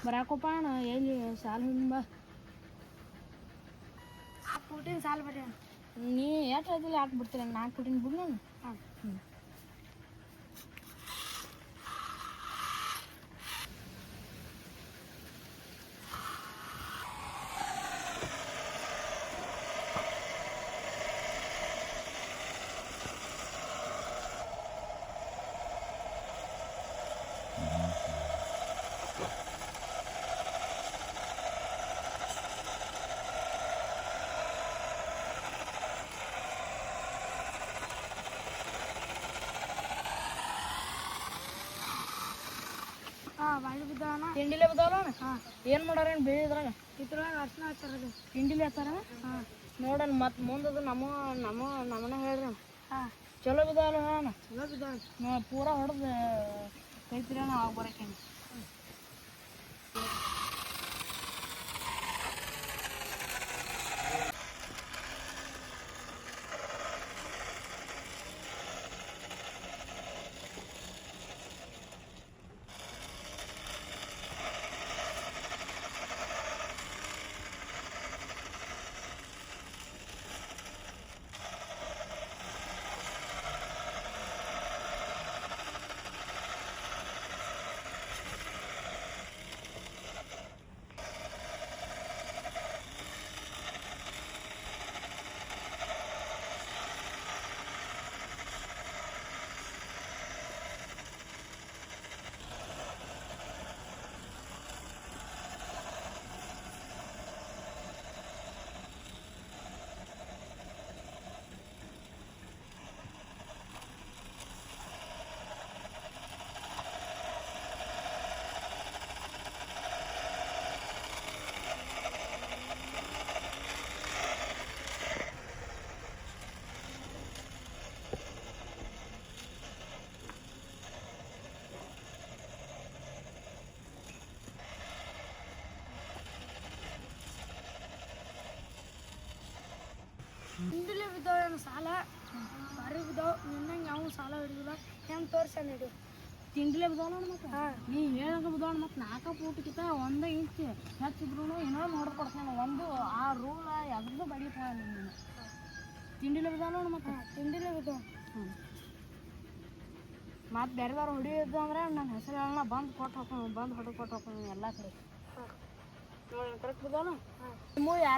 ಬರಾಕಪ್ಪ ಅಣ್ಣ ಎಲ್ಲಿ ಸಾಲ ಬಾ ಹಾಕ್ಬಿಟ್ಟಿನ ಸಾಲ ಬರ್ರಿ ನೀ ಎಷ್ಟು ರೈತಲ್ಲಿ ಹಾಕ್ಬಿಡ್ತೀರ 4 ಕೊಟ್ಟಿನ ಬಿಡು ನಾನು. ಹಾಂ ಬಾಳಿ ಬಿದ್ದಾವಣ್ಣ. ತಿಂಡಿಲೇ ಬಿದ್ದಾವಲ್ಲ ಅಣ್ಣ. ಹಾಂ ಏನು ಮಾಡಾರೇನು ಬೆಳೆದ್ರಾಗ ಇದ್ರೊಳಗೆ ಅರ್ಶಿನ ಹಚ್ಚಾರದು. ತಿಂಡಿಲಿ ಹಚ್ಚಾರ. ಹಾಂ ನೋಡೋಣ ಮತ್ತು ಮುಂದದು ನಮ್ಮನ್ನ ಹೇಳ್ರಿ ಅಣ್ಣ. ಹಾಂ ಚಲೋ ಬಿದ್ದಾವಲ್ಲ ಅಣ್ಣ. ಚಲೋ ಬಿದ್ದಾವ. ಪೂರಾ ಹೊಡೆದು ಕೈತಿರಿ ಅಣ್ಣ ಆಗ ಬರೋಕೇನು. ತಿಂಡಿಲೇ ಬಿದ್ದಾವ ಸಾಲ ಬಾರಿ ಬಿದ್ದಾವ. ನಿನ್ನಂಗೆ ಯಾವ ಸಾಲ ಹಿಡಿದಿಲ್ಲ. ಹೆಂಗೆ ತೋರ್ಸಣ ಹಿಡಿದು ತಿಂಡಿಲೇ ಬಿದ್ದಾವಲ್ಲ ಮತ್ತೆ. ಹಾಂ ನೀ ಹೇಳಕ ಬಿದ್ದಾವ ಮತ್ತು 4 ಫೂಟ್ಕಿಂತ 1 ಇಂಚ್ ಹೆಚ್ಚಿದ್ರು ಇನ್ನೊಂದು ನೋಡ್ಕೊಡ್ತಾನೆ. ಒಂದು ಆ ರೂಲ ಎದ್ರದ್ದು ಬಡಿತ ನೀನು. ತಿಂಡಿಲೇ ಬಿದ್ದಾವಲ್ಲ ಮತ್ತೆ. ತಿಂಡಿಲೇ ಬಿದ್ದಾವ. ಮತ್ತು ಬೇರೆದವ್ರು ಹೊಡಿಯೋದು ಅಂದ್ರೆ ನನ್ನ ಹೆಸರು ಬಂದು ಕೊಟ್ಟು ಹೋಗ್ಕೊಂಡು ಬಂದು ಹೊಡೆದು ಕೊಟ್ಟು ಹೋಗ್ಕೊಂಡು ಎಲ್ಲ ಕಡೆ. ನೋಡಿ ಕರೆಕ್ಟ್ ಬಿದ್ದಾವಲ್ಲ. ಹಾಂ ನಿಮ್ಮ ಯಾರು